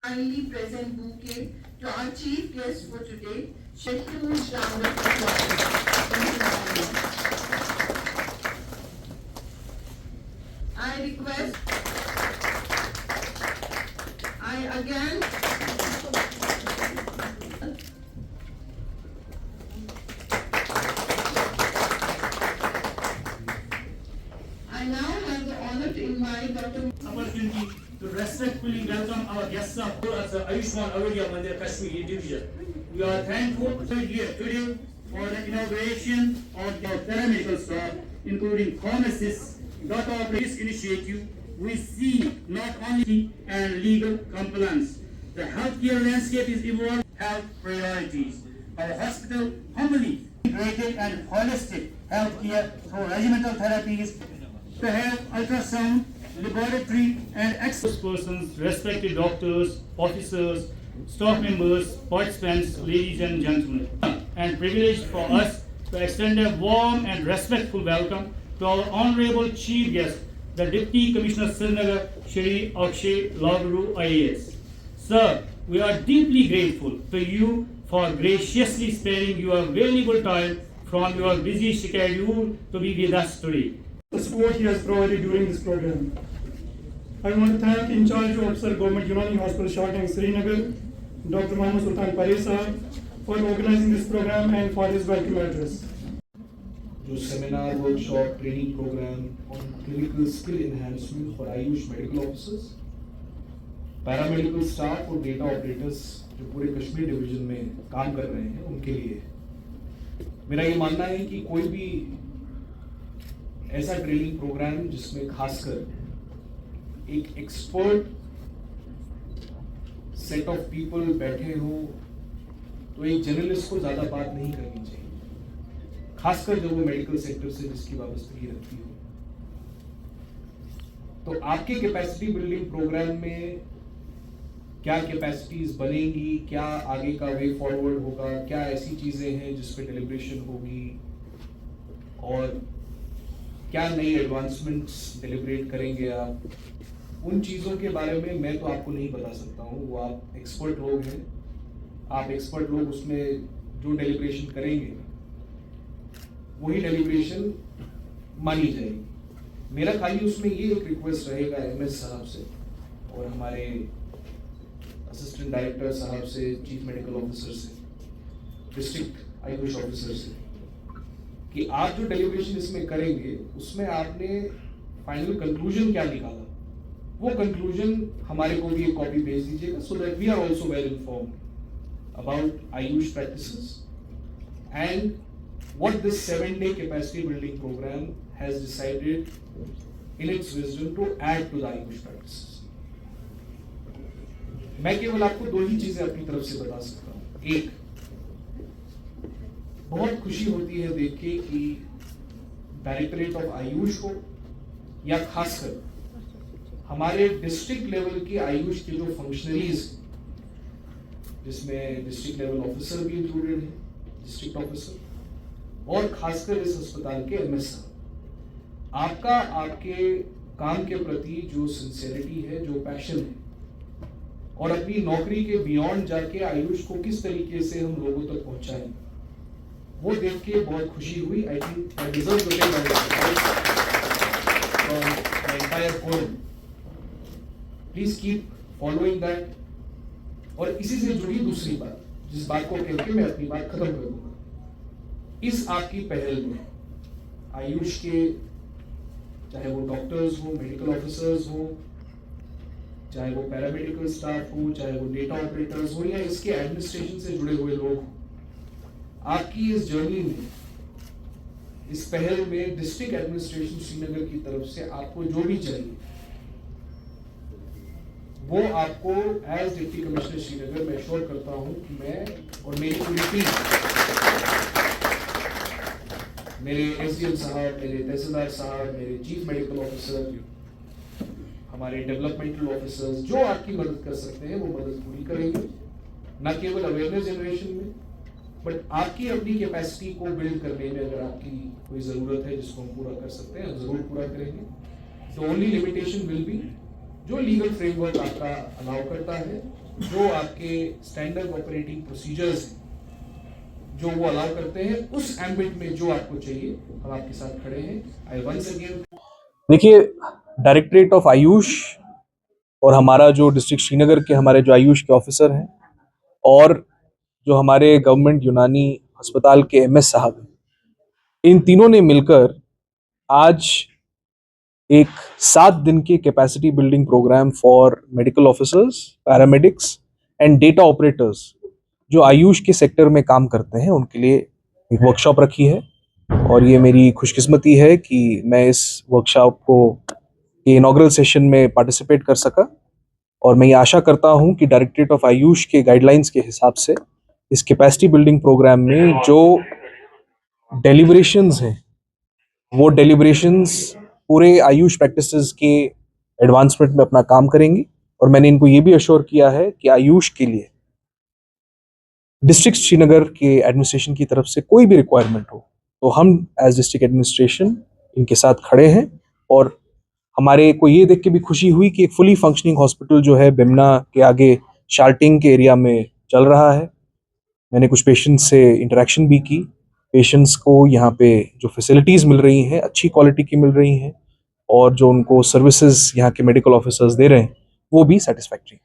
Kindly present bouquet to our chief guest for today, Shahimush round of applause. I request, I now have the honor to invite Dr. Opportunity to respectfully welcome our guests of the Ayushman Awadhya Mandir Kashmiri division. We are thankful to be here today for the inauguration of the paramedical staff, including pharmacists, that of this initiative. We see not only and legal compliance. The healthcare landscape is evolving health priorities. Our hospital humbly integrated and holistic healthcare through regimental therapies to have ultrasound, laboratory and access persons, respected doctors, officers, staff members, participants, ladies and gentlemen, and privileged for us to extend a warm and respectful welcome to our honorable chief guest, the Deputy Commissioner Srinagar, Shri Akshay Laguru IAS. Sir, we are deeply grateful to you for graciously sparing your valuable time from your busy schedule to be with us today. The support he has provided during this program. I want to thank In Charge Officer Government Unani Hospital Shortang Srinagar, Dr. Mohammad Sultan Paresa, for organizing this program and for his welcome address. जो seminar workshop training programme on clinical skill enhancement for AYUSH medical officers, paramedical staff और data operators जो पूरे Kashmir division में काम कर रहे हैं उनके लिए मेरा ये मानना है कि कोई भी ऐसा ट्रेनिंग प्रोग्राम जिसमें खासकर एक एक्सपर्ट सेट ऑफ पीपल बैठे हो तो एक जर्नलिस्ट को ज्यादा बात नहीं करनी चाहिए, खासकर जब वो मेडिकल सेक्टर से जिसकी वाबस्तगी रखती हो। तो आपके कैपेसिटी बिल्डिंग प्रोग्राम में क्या कैपेसिटीज बनेंगी, क्या आगे का वे फॉरवर्ड होगा, क्या ऐसी चीजें हैं जिस पे डिलिब्रेशन होगी और क्या नई एडवांसमेंट्स डिलिब्रेट करेंगे आप, उन चीजों के बारे में मैं तो आपको नहीं बता सकता हूँ। वो आप एक्सपर्ट लोग हैं, आप एक्सपर्ट लोग उसमें जो डिलिब्रेशन करेंगे वही डेलिब्रेशन मानी जाएगी। मेरा खाली उसमें ये एक रिक्वेस्ट रहेगा एमएस साहब से और हमारे असिस्टेंट डायरेक्टर साहब से, चीफ मेडिकल ऑफिसर से, डिस्ट्रिक्ट आयुष ऑफिसर से, कि आप जो डेलिब्रेशन इसमें करेंगे उसमें आपने फाइनल कंक्लूजन क्या निकाला, वो कंक्लूजन हमारे को भी एक कॉपी भेज दीजिएगा, so that we are also well informed about AYUSH practices and what this 7-day capacity building program has decided in its wisdom to add to the Ayush practices. मैं केवल आपको दो ही चीजें अपनी तरफ से बता सकता हूं। एक, बहुत खुशी होती है देख के कि डायरेक्टरेट ऑफ आयुष को या खासकर हमारे डिस्ट्रिक्ट लेवल की आयुष के जो फंक्शनरीज, जिसमें डिस्ट्रिक्ट लेवल ऑफिसर भी इंक्लूडेड है, डिस्ट्रिक्ट ऑफिसर और खासकर इस अस्पताल के एमएस साहब, आपका आपके काम के प्रति जो सिंसियरिटी है, जो पैशन है और अपनी नौकरी के बियॉन्ड जाके आयुष को किस तरीके से हम लोगों तक पहुंचाएं, वो देख के बहुत खुशी हुई। I think I deserve to take the entire forum. Please keep following that. और इसी से जुड़ी दूसरी बात, जिस बात को कहकर मैं अपनी बात खत्म कर दूंगा, इस आपकी पहल में आयुष के चाहे वो डॉक्टर्स हो, मेडिकल ऑफिसर्स हो, चाहे वो पैरामेडिकल स्टाफ हो, चाहे वो डेटा ऑपरेटर्स हो या इसके एडमिनिस्ट्रेशन से जुड़े हुए लोग हो, आपकी इस जर्नी में, इस पहल में डिस्ट्रिक्ट एडमिनिस्ट्रेशन श्रीनगर की तरफ से आपको जो भी चाहिए वो आपको एज डिप्टी कमिश्नर श्रीनगर मैं एश्योर करता हूं कि मैं और मेरी पूरी टीम, मेरे एसडीएम साहब, मेरे तहसीलदार साहब, मेरे चीफ मेडिकल ऑफिसर, हमारे डेवलपमेंटल ऑफिसर्स जो आपकी मदद कर सकते हैं वो मदद पूरी करेंगे, न केवल अवेयरनेस जनरेशन में बट आपकी अपनी कैपेसिटी को बिल्ड करने में। अगर आपकी कोई ज़रूरत है जिसको हम पूरा कर सकते हैं, हम ज़रूर पूरा करेंगे। तो ओनली लिमिटेशन विल बी जो लीगल फ्रेमवर्क आपका अलाउ करता है जो आपके स्टैंडर्ड ऑपरेटिंग प्रोसीजर्स हैं, जो वो अलाउ करते हैं, उस एम्बिट में जो आपको चाहिए, हम आपके साथ खड़े हैं। आई वंस अगेन देखिए, डायरेक्टरेट ऑफ आयुष और हमारा जो डिस्ट्रिक्ट श्रीनगर के हमारे जो आयुष के ऑफिसर हैं और जो हमारे गवर्नमेंट यूनानी अस्पताल के एमएस साहब हैं, इन तीनों ने मिलकर आज एक 7 दिन के capacity building programme for medical officers, paramedics and data operators जो आयुष के सेक्टर में काम करते हैं उनके लिए एक वर्कशॉप रखी है। और ये मेरी खुशकिस्मती है कि मैं इस वर्कशॉप को के इनॉग्रल सेशन में पार्टिसिपेट कर सका। और मैं ये आशा करता हूँ कि डायरेक्टरेट ऑफ आयुष के गाइडलाइंस के हिसाब से इस कैपेसिटी बिल्डिंग प्रोग्राम में जो डेलिब्रेशंस हैं वो डेलिब्रेशंस पूरे आयुष प्रैक्टिसेस के एडवांसमेंट में अपना काम करेंगी। और मैंने इनको ये भी अश्योर किया है कि आयुष के लिए डिस्ट्रिक्ट श्रीनगर के एडमिनिस्ट्रेशन की तरफ से कोई भी रिक्वायरमेंट हो तो हम एज डिस्ट्रिक्ट एडमिनिस्ट्रेशन इनके साथ खड़े हैं। और हमारे को ये देख के भी खुशी हुई कि एक फुली फंक्शनिंग हॉस्पिटल जो है बिमना के आगे शार्टिंग के एरिया में चल रहा है। मैंने कुछ पेशेंट्स से इंटरेक्शन भी की। पेशेंट्स को यहाँ पे जो फैसिलिटीज़ मिल रही हैं अच्छी क्वालिटी की मिल रही हैं और जो उनको सर्विसेज यहाँ के मेडिकल ऑफिसर्स दे रहे हैं वो भी सेटिस्फैक्ट्री।